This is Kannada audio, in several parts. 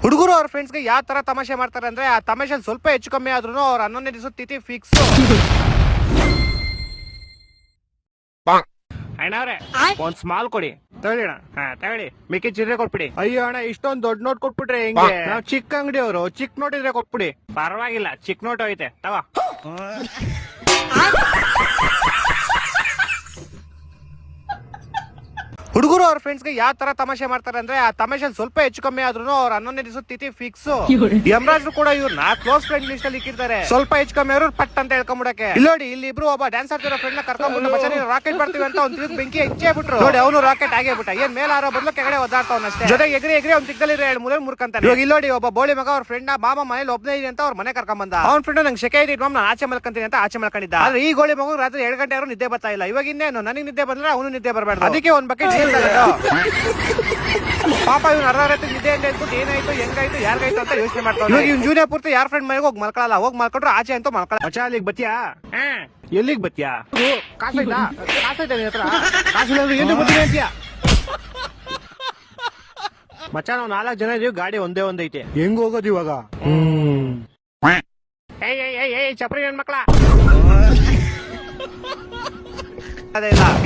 ಹುಡುಗರು ಅವ್ರ ಫ್ರೆಂಡ್ಸ್ ಗೆ ಯಾವ ತರ ತಮಾಷೆ ಮಾಡ್ತಾರೆ ಅಂದ್ರೆ ಆ ತಮಾಷೆ ಸ್ವಲ್ಪ ಹೆಚ್ಚು ಕಮ್ಮಿ ಆದ್ರೂ ಅವ್ರ 11ನೇ ದಿವಸ ತಿಥಿ ಫಿಕ್ಸ್. ಅಣ್ಣವ್ರೆ ಒಂದ್ ಸ್ಮಾಲ್ ಕೊಡಿ ತಗೊಳ್ಳಿ. ತಗೊಳ್ಳಿ ಮಿಕ್ಕಿ ಚಿಲ್ಲರೆ ಕೊಟ್ಬಿಡಿ. ಅಯ್ಯೋ ಅಣ್ಣ ಇಷ್ಟೊಂದ್ ದೊಡ್ಡ ನೋಟ್ ಕೊಟ್ಬಿಟ್ರೆ ಹೆಂಗೆ? ನಾವು ಚಿಕ್ಕ ಅಂಗಡಿ ಅವರು ಚಿಕ್ಕ ನೋಟ್ ಇದ್ರೆ ಕೊಟ್ಬಿಡಿ. ಪರವಾಗಿಲ್ಲ ಚಿಕ್ಕ ನೋಟ್ ಐತೆ ತಗೋ. ಹುಡುಗರು ಅವ್ರ ಫ್ರೆಂಡ್ಸ್ ಗೆ ಯಾವ ತರ ತಮಾಷೆ ಮಾಡ್ತಾರೆ ಅಂದ್ರೆ ಆ ತಮಾಷೆ ಸ್ವಲ್ಪ ಹೆಚ್ಚು ಕಮ್ಮಿ ಆದ್ರೂ ಅವ್ರ 11ನೇ ದಿವಸ ತಿಥಿ ಫಿಕ್ಸ್. ಯಮರಾಜರು ಕೂಡ ಇವ್ರನ್ನ ಕ್ಲೋಸ್ ಫ್ರೆಂಡ್ ಲಿಸ್ಟ್ ಅಲ್ಲಿ ಇಕ್ಕಿರ್ತಾರೆ. ಸ್ವಲ್ಪ ಹೆಚ್ಚು ಕಮ್ಮಿ ಆದ್ರೂ ಪಟ್ ಅಂತ ಹೇಳ್ಕೊಂಡ್ಬಿಡಕ್ಕೆ. ಇಲ್ಲಿ ನೋಡಿ ಇಲ್ಲಿ ಇಬ್ರು ಒಬ್ಬ ಡ್ಯಾನ್ಸ್ ಆಡ್ತಿರೋ ಫ್ರೆಂಡ್ ನ ಕರ್ಕೊಂಡ್ಬಿಟ್ಟು ಮಚಾನೆ ರಾಕೆಟ್ ಬರ್ತೀವಿ ಅಂತ ಒಂದ್ ತಿರುಗಿ ಬೆಂಕಿ ಹೆಚ್ಚೇ ಬಿಟ್ರು. ನೋಡಿ ಅವನು ರಾಕೆಟ್ ಆಗೇ ಬಿಟ್ಟ. ಏನ್ ಮೇಲೆ ಆರೋ ಬದಲು ಕೆಳಗಡೆ ಒದ್ದಾಡ್ತಾವನಷ್ಟೇ. ಜೊತೆಗೆ ಎಗ್ರಿ ಒಂದ್ ತಿಕ್ಕದಲ್ಲಿ ಮೂಲೆ ಮುರ್ಕಂತಾನೆ. ಇವಾಗ ಇಲ್ಲಿ ನೋಡಿ ಒಬ್ಬ ಬೋಳಿ ಮಗ ಅವ್ರ ಫ್ರೆಂಡ್ ನ ಮಾಮ ಮನೇಲಿ ಒಬ್ಬನೇ ಇದೆ ಅಂತ ಅವ್ರ ಮನೆ ಕರ್ಕೊಂಡ್ ಬಂದ. ಅವ್ನ ಫ್ರೆಂಡ್ ನಂಗೆ ಶೆಕೆ ಇದೆ ನಾನು ಆಚೆ ಮಲ್ಕೊಂತೀನಿ ಅಂತ ಆಚೆ ಮಲ್ಕೊಂಡಿದ್ದ. ಆದ್ರೆ ಈ ಗೋಳಿ ಮಗು ರಾತ್ರಿ 2 ಗಂಟೆ ಆದ್ರೂ ನಿದ್ದೆ ಬರ್ತಾ ಇಲ್ಲ. ಇವಾಗ ಇನ್ನೇನು ನನಗೆ ನಿದ್ದೆ ಬಂದ್ರೆ ಅವನು ನಿದ್ದೆ ಬರಬಾರ್ದು. ಅದಕ್ಕೆ ಒಂದ್ ಬಕೆಟ್ ಪಾಪ ಇವ್ನು ಅರ್ಧ ರಾತ್ರಿ ನಿದ್ದೆ ಅಂತ ಹೇಳ್ಬಿಟ್ಟು ಏನಾಯ್ತು ಹೆಂಗಾಯ್ತು ಯಾರಿಗಾಯ್ತು ಅಂತ ಯೋಚನೆ ಮಾಡ್ತಾನೆ. ಇವಾಗ ಇವ್ನ ಜೂನಿಯರ್ ಪೂರ್ತಿ ಯಾರ ಫ್ರೆಂಡ್ ಮನೆಗೆ ಹೋಗಿ ಮಲ್ಕೊಳ್ಳಲ್ಲ. ಹೋಗಿ ಮಲ್ಕೊಂಡ್ರೆ ಆಚೆ ಅಂತೂ ಮಲ್ಕೊಳ್ಳ. ಮಚ್ಚ ಅಲ್ಲಿಗೆ ಬತ್ತೀಯಾ? ಎಲ್ಲಿಗೆ ಬತ್ತೀಯಾ? ಕಾಸೈತಾ ನಿನ್ ಹತ್ರ? ಕಾಸಿಲ್ಲ ಅಂದ್ರೆ ಏನು ಬರ್ತೀನಿ ಅಂತೀಯಾ? ಮಚ್ಚ ನಾವು 4 ಜನ ಇದೀವಿ. ಗಾಡಿ ಒಂದೇ ಐತೆ. ಹೆಂಗ್ ಹೋಗೋದು ಇವಾಗ? ಚಪ್ರಿ ನನ್ ಮಕ್ಳ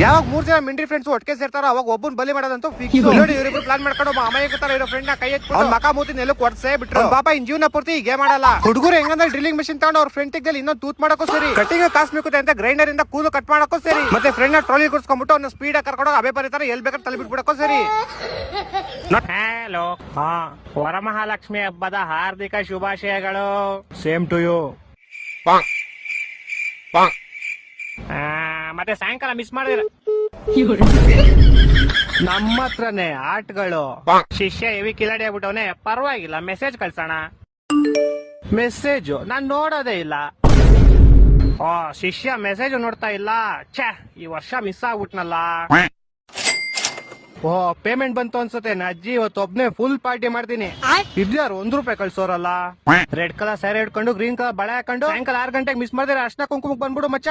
ಯಾವಾಗ 3 ಜನ ಮಿಂಟ್ರಿ ಫ್ರೆಂಡ್ಸ್ ಒಟ್ಟಿಗೆ ಸೇರ್ತಾರೋ ಅವಾಗ ಒಬ್ಬನ್ ಬಲಿ ಮಾಡೋದಂತೂ ಫಿಕ್ಸ್. ನೋಡಿ ಇವರಿಬ್ರು ಪ್ಲಾನ್ ಮಾಡ್ಕೊಂಡು ಅಮಾಯಕ ತರ ಇರೋ ಫ್ರೆಂಡ್ ನ ಕೈ ಎತ್ಕೊಂಡು ಮಕ ಮೂತಿ ನೆಲ ಕೊಡ್ಸೇ ಬಿಟ್ರು. ಪಾಪ ಇನ್ ಜೀವನ ಪೂರ್ತಿ ಹೀಗೆ ಮಾಡಲ್ಲ. ಹುಡುಗರು ಹೆಂಗಂದ್ರೆ ಡ್ರಿಲ್ಲಿಂಗ್ ಮಿಷಿನ್ ತಗೊಂಡು ಅವ್ರ ಫ್ರೆಂಡ್ ತೆಗ್ದಲ್ಲಿ ಇನ್ನೊಂದು ತೂತ್ ಮಾಡಕ್ಕೂ ಸರಿ, ಕಟ್ಟಿಂಗ್ ಕಾಸ್ ಬೇಕು ಅಂತ ಗ್ರೈಂಡರ್ ಇಂದ ಕೂಲು ಕಟ್ ಮಾಡಕ್ಕೂ ಸರಿ, ಮತ್ತೆ ಫ್ರೆಂಡ್ ನ ಟ್ರಾಲಿ ಕುಡ್ಸ್ಕೊಂಡ್ಬಿಟ್ಟು ಅವ್ನ ಸ್ಪೀಡ್ ಆಗಿ ಕರ್ಕೊಂಡು ಅಬೆ ಬರೀತಾರೆ ಎಲ್ ಬೇಕಾದ್ರೆ ತಲೆ ಬಿಟ್ಬಿಡಕ್ಕೂ ಸರಿ. ಹಲೋ, ವರಮಹಾಲಕ್ಷ್ಮಿ ಹಬ್ಬದ ಹಾರ್ದಿಕ ಶುಭಾಶಯಗಳು. Same to you. ಮತ್ತೆ ಸಾಯಂಕಾಲ ಮಿಸ್ ಮಾಡಿದ್ರ ನಮ್ಮ ಹತ್ರನೇ ಆಟಗಳು. ಶಿಷ್ಯ ಹೆವಿ ಕಿಲಾಡಿ ಆಗ್ಬಿಟ್ಟವನೆ. ಪರವಾಗಿಲ್ಲ ಮೆಸೇಜ್ ಕಳ್ಸೋಣ. ಮೆಸೇಜ್ ನಾನ್ ನೋಡೋದೇ ಇಲ್ಲ. ಶಿಷ್ಯ ಮೆಸೇಜ್ ನೋಡ್ತಾ ಇಲ್ಲ. ಛೇ ಈ ವರ್ಷ ಮಿಸ್ ಆಗ್ಬಿಟ್ನಲ್ಲ. ಪೇಮೆಂಟ್ ಬಂತು ಅನ್ಸುತ್ತೆ. ನಾ ಅಜ್ಜಿ ಇವತ್ತು ಒಬ್ನೇ ಫುಲ್ ಪಾರ್ಟಿ ಮಾಡ್ತೀನಿ. ಇದ್ಯಾರು ₹1 ಕಳ್ಸೋರಲ್ಲ. ರೆಡ್ ಕಲರ್ ಸ್ಯಾರಿ ಹಿಡ್ಕೊಂಡು ಗ್ರೀನ್ ಕಲರ್ ಬಳೆ ಹಾಕೊಂಡು ಸಾಯಂಕಾಲ 6 ಗಂಟೆಗೆ ಮಿಸ್ ಮಾಡಿದ್ರೆ ಅರ್ಶನ ಕುಂಕುಮಕ್ಕೆ ಬಂದ್ಬಿಡು ಮಚ್ಚ.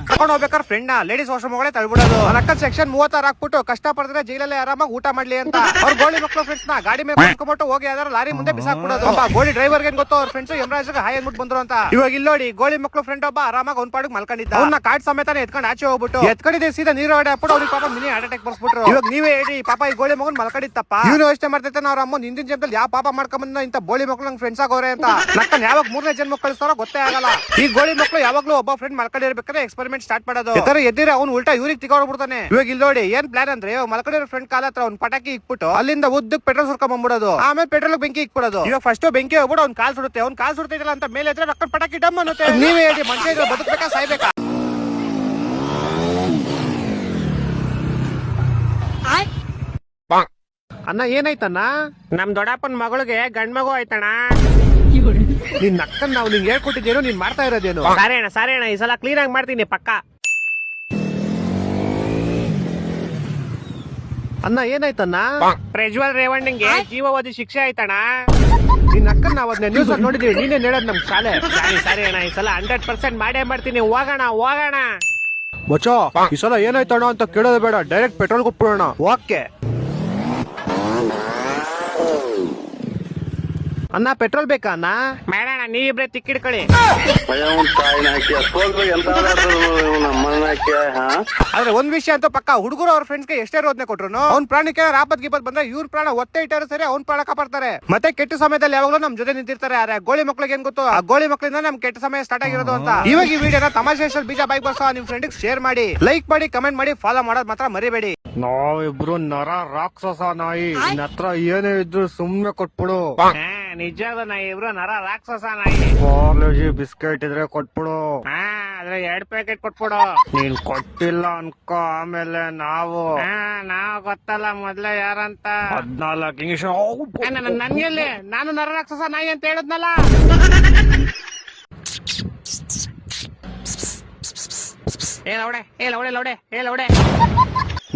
ಕರ್ಕೊಂಡು ಹೋಗ್ಬೇಕಾದ್ರೆ ಫ್ರೆಂಡ್ ಲೇಡೀಸ್ ವಾಶ್ರೂಮ್ ಒಳಗಡೆ ತಳ್ಬಿಡೋದು. ಅಕ್ಕ ಸೆಕ್ಷನ್ 36 ಹಾಕ್ಬಿಟ್ಟು ಕಷ್ಟ ಪಡ್ತಾರೆ ಜೈಲಲ್ಲಿ ಆರಾಮಾಗಿ ಊಟ ಮಾಡ್ಲಿ ಅಂತ ಅವ್ರ ಗೋಳಿ ಮಕ್ಕಳು ಫ್ರೆಂಡ್ಸ್ ನ ಗಾಡಿ ಮೇಲೆ ಕರ್ಕೊಂಡ್ಬಿಟ್ಟು ಹೋಗಿ ಯಾವ್ದಾರು ಲಾರಿ ಮುಂದೆ ಬಿಸಾಕ್ಬಿಡೋದು. ಗೋಳಿ ಡ್ರೈವರ್ ಏನ್ ಗೊತ್ತೋ ಅವ್ರ ಫ್ರೆಂಡ್ಸ್ ಯಮರಾಜ್ ಹಾಯ್ ಅಂದ್ಬಿಟ್ಟು ಬಂದ್ರು ಅಂತ. ಇವಾಗ ಇಲ್ಲಿ ನೋಡಿ ಗೋಳಿ ಮಕ್ಕಳು ಫ್ರೆಂಡ್ ಒಬ್ಬ ಆರಾಮಾಗಿ ಒಂದ್ ಪಾಡಿಗೆ ಮಲ್ಕೊಂಡಿದ್ದ. ಅವ್ನ ಕಾಡ್ ಸಮೇತಾನೆ ಎತ್ಕೊಂಡು ಆಚೆ ಹೋಗ್ಬಿಟ್ಟು ಎತ್ಕೊಂಡಿದ್ದೆ ಸೀದಾ ನೀರು ಹೊಡೆ ಹಾಕ್ಬಿಟ್ಟು ಅವ್ರಿಗೆ ಪಾಪ ಮಿನಿ ಹಾರ್ಟ್ ಅಟ್ಯಾಕ್ ಬರ್ಸ್ಬಿಟ್ರು. ಇವಾಗ ನೀವೇ ಹೇಳಿ ಪಾಪ ಈ ಗೋಳಿ ಮಗನ್ ಮಲ್ಕೊಂಡಿತ್ತಪ್ಪ. ಇವ್ನು ಯೋಚನೆ ಮಾಡ್ತೈತೆ ಅವ್ರ ಅಮ್ಮ ಹಿಂದಿನ ಜನ್ಮದಲ್ಲಿ ಯಾವ ಪಾಪ ಮಾಡ್ಕೊಂಡ್ ಇಂತ ಗೋಳಿ ಮಕ್ಳು ನಂಗೆ ಫ್ರೆಂಡ್ಸ್ ಆಗೋರೆ ಅಂತ. ನಕ್ಕನ್ ಯಾವಾಗ 3ನೇ ಜನ್ಮ ಕಳಿಸ್ತಾರೋ ಗೊತ್ತೇ ಆಗಲ್ಲ. ಈ ಗೋಳಿ ಮಕ್ಕಳು ಯಾವಾಗ್ಲೂ ಒಬ್ಬ ಫ್ರೆಂಡ್ ಮಲ್ಕೊಂಡಿರ್ಬೇಕಾದ್ರೆ ಎಕ್ಸ್ಪೆರಿಮೆಂಟ್ ಸ್ಟಾರ್ಟ್ ಮಾಡೋದು. ಎದ್ದಿರ ಅವ್ನು ಉಲ್ಟಾ ಇವ್ರಿಗೆ ತಿಕ್ಕೊಂಡ್ಬಿಡ್ತಾನೆ. ಇವಾಗ ಇಲ್ಲಿ ನೋಡಿ ಏನ್ ಪ್ಲಾನ್ ಅಂದ್ರೆ ಮಲ್ಕೊಂಡಿರೋ ಫ್ರೆಂಡ್ ಕಾಲ ಹತ್ರ ಅವ್ನು ಪಟಾಕಿ ಇಕ್ಬಿಟ್ಟು ಅಲ್ಲಿಂದ ಉದ್ದಕ್ಕೆ ಪೆಟ್ರೋಲ್ ಸುರ್ಕೊಂಡ್ ಬಂದ್ಬಿಡೋದು. ಆಮೇಲೆ ಪೆಟ್ರೋಲ್ ಬೆಂಕಿ ಇಕ್ಬಿಡೋದು. ಇವಾಗ ಫಸ್ಟ್ ಬೆಂಕಿ ಹೋಗ್ಬಿಟ್ಟು ಅವ್ನು ಕಾಲ್ ಸುಡುತ್ತೆ. ಅವ್ನು ಕಾಲ್ ಸುಡ್ತಿಲ್ಲ ಅಂತ ಮೇಲೆ ಹತ್ರ ರೊಕ್ಕ ಪಟಾಕಿ ಡಮ್ ಅನ್ನುತ್ತೆ. ನೀವೇ ಹೇಳಿ ಮನುಷ್ಯ ಇದ್ರೆ ಬದುಕಬೇಕಾ ಸಾಯ್ಬೇಕಾ? ಅಣ್ಣ ಏನಾಯ್ತಣ್ಣ? ನಮ್ ದೊಡ್ಡಪ್ಪನ ಮಗಳಿಗೆ ಗಂಡ್ ಮಗು ಆಯ್ತಣ್ಣ. ನಿನ್ ಅಕ್ಕನ್ ನಾವು ನಿಂಗೆ ಹೇಳ್ಕೊಟ್ಟಿದ್ದೇನು ನೀನ್ ಮಾಡ್ತಾ ಇರೋದೇನು? ಸಾರಿ ಅಣ್ಣ ಈ ಸಲ ಕ್ಲೀನ್ ಆಗಿ ಮಾಡ್ತೀನಿ ಪಕ್ಕ. ಅಣ್ಣ ಏನಾಯ್ತಣ್ಣ? ಪ್ರಜ್ವಲ್ ರೇವಣ್ಣಂಗೆ ಜೀವಾವಧಿ ಶಿಕ್ಷೆ ಆಯ್ತಣ್ಣ. ನಿನ್ ಅಕ್ಕನ್ ನಾವ್ ಅದನ್ನ ನ್ಯೂಸ್ ನೋಡಿದೀವಿ. ನೀನೇನ್ ಹೇಳೋದ್ ನಮ್ ಶಾಲೆ. ಸಾರಿ ಅಣ್ಣ ಈ ಸಲ 100% ಮಾಡೇ ಮಾಡ್ತೀನಿ. ಹೋಗೋಣ ಮಚ್ಚೋ. ಈ ಸಲ ಏನಾಯ್ತಣ್ಣ ಅಂತ ಕೇಳೋದು ಬೇಡ, ಡೈರೆಕ್ಟ್ ಪೆಟ್ರೋಲ್ ಕೊಟ್ಬಿಡೋಣ. ಓಕೆ ಅಣ್ಣ ಪೆಟ್ರೋಲ್ ಬೇಕಾ ಅಣ್ಣ? ಬೇಡಣ್ಣ ನೀವಿಬ್ರೆ ತಿಕ್ಕಿಡ್ಕೊಳ್ಳಿ. ಆದ್ರೆ ಒಂದ್ ವಿಷಯ ಅಂತ ಪಕ್ಕ, ಹುಡುಗರು ಅವ್ರ ಫ್ರೆಂಡ್ಸ್ ಗೆ ಎಷ್ಟೇ ರೋದನೆ ಕೊಟ್ರು ಅವ್ನ ಪ್ರಾಣಕ್ಕೆ ಆಪತ್ ಗಿಪತ್ ಬಂದ್ರೆ ಇವ್ರ ಪ್ರಾಣ ಒತ್ತೆ ಇಟ್ಟಾರು ಸರಿ ಅವ್ನ ಪ್ರಾಣ ಕಾಪಾಡ್ತಾರೆ. ಮತ್ತೆ ಕೆಟ್ಟ ಸಮಯದಲ್ಲಿ ಯಾವಾಗಲೂ ನಮ್ ಜೊತೆ ನಿಂತಿರ್ತಾರೆ. ಆದ್ರೆ ಗೋಳಿ ಮಕ್ಳಿಗೆ ಏನ್ ಗೊತ್ತು, ಆ ಗೋಳಿ ಮಕ್ಳಿಂದ ನಮ್ ಕೆಟ್ಟ ಸಮಯ ಸ್ಟಾರ್ಟ್ ಆಗಿರೋದು ಅಂತ. ಇವಾಗ ಈ ವಿಡಿಯೋನ ತಮಾಷೆ ಬೀಜ ಬೈಕ್ ಬಸ್ ನಿಮ್ ಫ್ರೆಂಡ್ ಶೇರ್ ಮಾಡಿ, ಲೈಕ್ ಮಾಡಿ, ಕಮೆಂಟ್ ಮಾಡಿ, ಫಾಲೋ ಮಾಡೋದ್ ಮಾತ್ರ ಮರಿಬೇಡಿ. ನಾವಿಬ್ರು ನರ ರಾಕ್ಷಸ ನಾಯಿ. ನಿನ್ನ ಹತ್ರ ಏನೇ ಇದ್ರು ಸುಮ್ನೆ ಕೊಟ್ಬಿಡು. ನಿಜವಾದ ನಾಯಿ ಇಬ್ರು ನರ ರಾಕ್ಷಸ ನಾಯಿ. ಪಾರ್ಲೆಜಿ ಬಿಸ್ಕೆಟ್ ಇದ್ರೆ ಕೊಟ್ಬಿಡು. ಆದ್ರೆ 2 ಪ್ಯಾಕೆಟ್ ಕೊಟ್ಬಿಡು. ನೀನ್ ಕೊಟ್ಟಿಲ್ಲ ಅನ್ಕೋ ಆಮೇಲೆ ನಾವು ಗೊತ್ತಲ್ಲ ಮೊದ್ಲೇ ಯಾರಂತ. 14 ಇಂಗ್ಲಿಷ್ ನನ್ಗೆಲ್ಲಿ ನಾನು ನರ ರಾಕ್ಷಸ ನಾಯಿ ಅಂತ ಹೇಳದ್ನಲ್ಲ. ಲೌಡೆ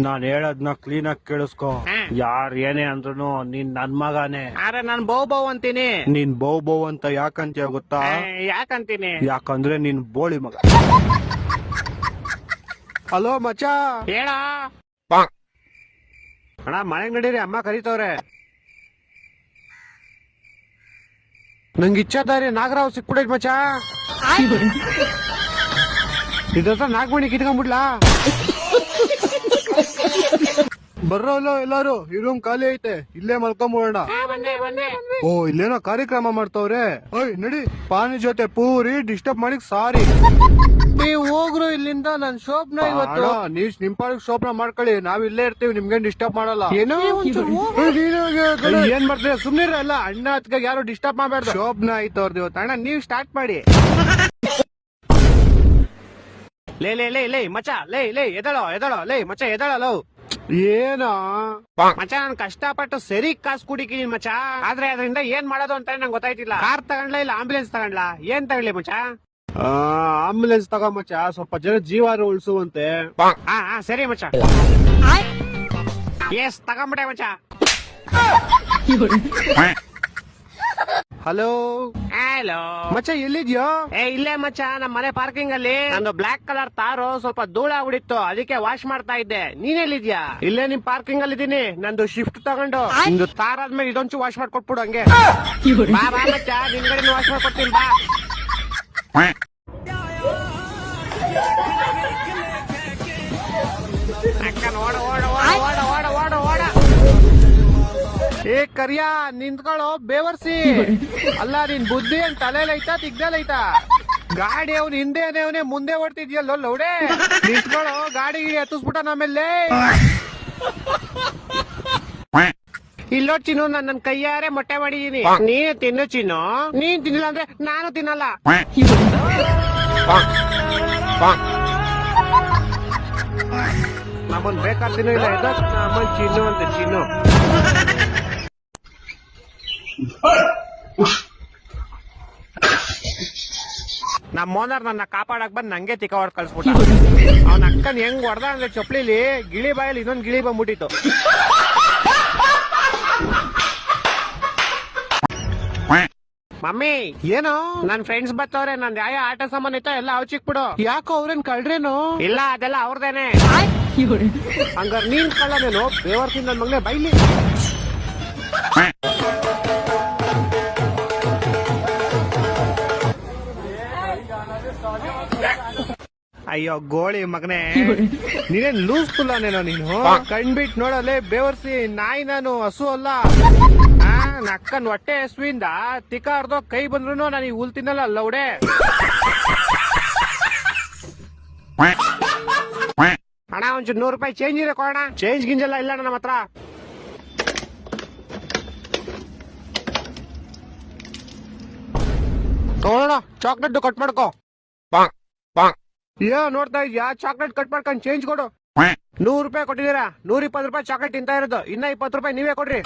ನಾನ್ ಹೇಳದ್ನ ಕ್ಲೀನ್ ಆಗಿ ಕೇಳಿಸ್ಕೊ. ಯಾರ್ ಏನೇ ಅಂದ್ರೂ ನೀನ್ ನನ್ ಮಗಾನೆ. ಆದ್ರೆ ನಾನ್ ಬೌ ಅಂತೀನಿ. ನೀನ್ ಬೌ ಅಂತ ಯಾಕಂತೀಯ ಗೊತ್ತಾ? ಯಾಕಂತೀನಿ? ಯಾಕಂದ್ರೆ ನೀನ್ ಬೋಳಿ ಮಗ. ಹಲೋ ಮಚ್ಚ ಹೇಳ ಅಣ್ಣ ಮಳೆ ನಡೀರಿ, ಅಮ್ಮ ಕರೀತವ್ರೆ. ನಂಗೆ ಇಚ್ಛಾದಾರಿ ನಾಗರಾವ್ ಸಿಕ್ಬಿಡೈತ್ ಮಚ್ಚ. ಇದ್ರ ನಾಗಮಣಿ ಕಿತ್ಕೊಂಡ್ಬಿಡ್ಲಾ? ಬರ್ರಲ್ಲ ಎಲ್ಲಾರು, ಈ ರೂಮ್ ಖಾಲಿ ಐತೆ, ಇಲ್ಲೇ ಮಲ್ಕೊಂಬೋಣ. ಓ ಇಲ್ಲೇನೋ ಕಾರ್ಯಕ್ರಮ ಮಾಡ್ತವ್ರೆ. ಓಯ್ ನಡಿ, ಪಾನಿ ಜೊತೆ ಪೂರಿ ಡಿಸ್ಟರ್ಬ್ ಮಾಡಿಕ್ ಸಾರಿ. ನೀವ್ ಹೋಗ್ರು ಇಲ್ಲಿಂದ, ನನ್ ಶೋಪ್ನ ಇವತ್ತು. ನೀವ್ ನಿಮ್ ಪಾಡಿಗೆ ಶೋಪ್ನ ಮಾಡ್ಕೊಳ್ಳಿ, ನಾವ್ ಇಲ್ಲೇ ಇರ್ತೀವಿ, ನಿಮ್ಗೇನ್ ಡಿಸ್ಟರ್ಬ್ ಮಾಡಲ್ಲ. ಏನೋ ಏನ್ ಮಾಡ್ತೀರ ಸುಮ್ನಿರ. ಅಲ್ಲ ಅಣ್ಣ ಅತ್ಗ ಯಾರು ಡಿಸ್ಟರ್ಬ್ ಮಾಡ್ಬಾರ್ದು. ಶೋಪ್ನ ಐತೆ ಅವ್ರದ್ದು ಇವತ್ತು. ಅಣ್ಣ ನೀವ್ ಸ್ಟಾರ್ಟ್ ಮಾಡಿ. ಲೇ ಲೇ ಲೇ ಲೇ ಮಚ್ಚ, ಲೇ ಲೇ ಎದಳೋ ಎದಳೋ, ಲೇ ಮಚ್ಚ ಎದಳೋ. ಏನೋ ಮಚ್ಚ, ನಾನ್ ಕಷ್ಟಪಟ್ಟು ಸರಿ ಕಾಸು ಕುಡಿಕಿದೀನಿ ಮಚ್ಚ, ಆದ್ರೆ ಅದರಿಂದ ಏನ್ ಮಾಡೋದು ಅಂತ ನಂಗೆ ಗೊತ್ತಾಯ್ತಿಲ್ಲ. ಕಾರ್ ತಗೊಂಡ್ಲಾ ಇಲ್ಲ ಆಂಬುಲೆನ್ಸ್ ತಗೊಂಡ್ಲಾ? ಏನ್ ತಗೊಳ್ಳಿ ಮಚ್ಚ? ಆಂಬುಲೆನ್ಸ್ ತಗೋ ಮಚ್ಚ, ಸ್ವಲ್ಪ ಜನ ಜೀವಾರು ಉಳಿಸುವಂತೆ. ಹಾ ಸರಿ ಮಚ್ಚ. ಎಸ್ ತಗೊಂಬಿಟ್ಟೆ ಮಚ್ಚ. ಹಲೋ ಹಲೋ ಮಚ್ಚ, ಎಲ್ಲಿದ್ಯೋ? ಇಲ್ಲೇ ಮಚ್ಚ, ನಮ್ಮ ಮನೆ ಪಾರ್ಕಿಂಗ್ ಅಲ್ಲಿ ನಂದು ಬ್ಲಾಕ್ ಕಲರ್ ತಾರು ಸ್ವಲ್ಪ ಧೂಳ ಆಗ್ಬಿಡಿತ್ತು, ಅದಕ್ಕೆ ವಾಶ್ ಮಾಡ್ತಾ ಇದ್ದೆ. ನೀನೆಲ್ಲಿದ್ಯಾ? ಇಲ್ಲೇ ನಿಮ್ ಪಾರ್ಕಿಂಗ್ ಅಲ್ಲಿ ಇದೀನಿ. ನಂದು ಶಿಫ್ಟ್ ತಗೊಂಡು ನಿಂದು ತಾರ್ ಆದ್ಮೇಲೆ ಇದೊಂಚು ವಾಶ್ ಮಾಡ್ಕೊಟ್ಬಿಡು ಹಂಗೆ. ಬಾ ಬಾ ಮಚ್ಚ, ನಿನ್ ಕಡೆ ವಾಶ್ ಮಾಡ್ಕೊಡ್ತೀನಿ ಬಾ. ಅಕ್ಕ ಓಡ ಓಡ ಓಡ ಓಡ ಓಡ ಓಡ. ಏ ಕರಿಯಾ ನಿಂತ್ಕೊಳ್ಳೋ ಬೇವರ್ಸಿ. ಅಲ್ಲ ನಿನ್ ಬುದ್ಧಿ ಏನ್ ತಲೆಲೈತಾ ತಿಗ್ದಲೈತಾ? ಗಾಡಿ ಅವ್ನು ಹಿಂದೆನೆ ಅವನೇ ಮುಂದೆ ಓಡ್ತಿದ್ಯಲ್ಲೋ ಲೌಡೆ. ನಿಂತ್ಕೊಳ್ಳೋ, ಗಾಡಿ ಹತ್ತಿಸ್ಬಿಟ್ಟ ನಮ್ಮೆಲ್ಲೇ. ಇಲ್ಲೋ ಚಿನ್ನು, ನನ್ನ ಕೈಯಾರೆ ಮೊಟ್ಟೆ ಮಾಡಿದೀನಿ, ನೀನು ತಿನ್ನು ಚಿನ್ನು. ನೀನ್ ತಿನ್ನಿಲ್ಲ ಅಂದ್ರೆ ನಾನು ತಿನ್ನಲ್ಲ. ನಮ್ಮನ್ ಬೇಕಾದ್ ತಿನ್ನು ಇಲ್ಲ ಎದ ನಮ್ಮನ್ ಚಿನ್ನು ಅಂತ ಚಿನ್ನು. ನಮ್ಮ ಓನರ್ ನನ್ನ ಕಾಪಾಡಕ್ ಬಂದ್ ನಂಗೆ ತಿಕ್ಕ ಹೊಡ್ ಕಳ್ಸ್ಬಿಟ್ಟ. ಅವನ ಅಕ್ಕನ್ ಹೆಂಗ್ ಹೊಡ್ದ ಅಂದ್ರೆ ಚೊಪ್ಲಿಲಿ ಗಿಳಿ ಬಾಯಲ್ಲಿ ಇನ್ನೊಂದ್ ಗಿಳಿ ಬಂದ್ಬಿಟ್ಟಿತ್ತು. ಮಮ್ಮಿ ಏನೋ ನನ್ ಫ್ರೆಂಡ್ಸ್ ಬರ್ತವ್ರೆ, ನನ್ ಯಾವ ಆಟ ಸಾಮಾನ್ ಐತ ಎಲ್ಲ ಅವ್ ಚಿಕ್ಬಿಡು. ಯಾಕೋ ಅವ್ರೇನ್ ಕಳ್ರೇನು? ಇಲ್ಲ ಅದೆಲ್ಲ ಅವ್ರದೇನೆ. ಹಂಗಾರ ನೀನ್ ಕಳ್ಳನೇನು? ಬೇವರ್ಸಿಂದ ನನ್ ಮಗನೇ ಬೈಲಿ. ಅಯ್ಯೋ ಗೋಳಿ ಮಗನೇ, ನೀನೇನ್ ಲೂಸ್ ಪುಲ್ಲನೇನೋ ನೀನು? ಕಣ್ಬಿಟ್ ನೋಡಲೇ ಬೇವರ್ಸಿ ನಾಯಿ, ನಾನು ಹಸು ಅಲ್ಲ. ನಕ್ಕನ್ ಹೊಟ್ಟೆ ಹಸುವಿಂದ ತಿಕ್ಕ ಅರ್ಧೋ ಕೈ ಬಂದ್ರು ನಾನು ಈ ಹುಲ್ ತಿನ್ನಲ್ಲ ಲೌಡೆ. ಅಣ್ಣ ಒಂಚೂರು 100 ರೂಪಾಯಿ ಚೇಂಜ್ ಇರೋ ಕೊಡೋಣ. ಚೇಂಜ್ ಗಿಂಜೆಲ್ಲ ಇಲ್ಲ ನಮ್ಮ ಹತ್ರ. ತಗೊಳ್ಳೋಣ, ಚಾಕ್ಲೇಟ್ ಕಟ್ ಮಾಡ್ಕೋ. ಏ ನೋಡ್ತಾ ಇದ್ಯಾ? ಚಾಕ್ಲೇಟ್ ಕಟ್ ಮಾಡ್ಕೊಂಡು ಚೇಂಜ್ ಕೊಡು. 100 ರೂಪಾಯಿ ಕೊಟ್ಟಿದ್ದೀರಾ, 120 ರೂಪಾಯಿ ಚಾಕ್ಲೇಟ್ ತಿಂತಾ ಇರೋದು, ಇನ್ನ 20 ರೂಪಾಯಿ ನೀವೇ ಕೊಡ್ರಿ.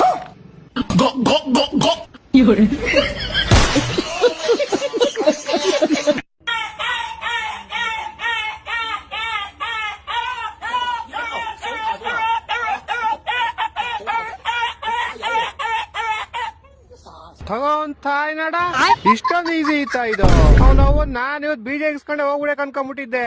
ತಗೋಂತಾಯ್ ನಡ, ಇಷ್ಟೊಂದು ಈಸಿ ಇತ್ತ ಇದು? ಅವ್ನು ನಾನು ಇವತ್ತು ಬೀಜ ಇಸ್ಕೊಂಡೆ ಹೋಗ್ಬಿಡಕ್ ಅನ್ಕೊಂಡ್ಬಿಟ್ಟಿದ್ದೆ.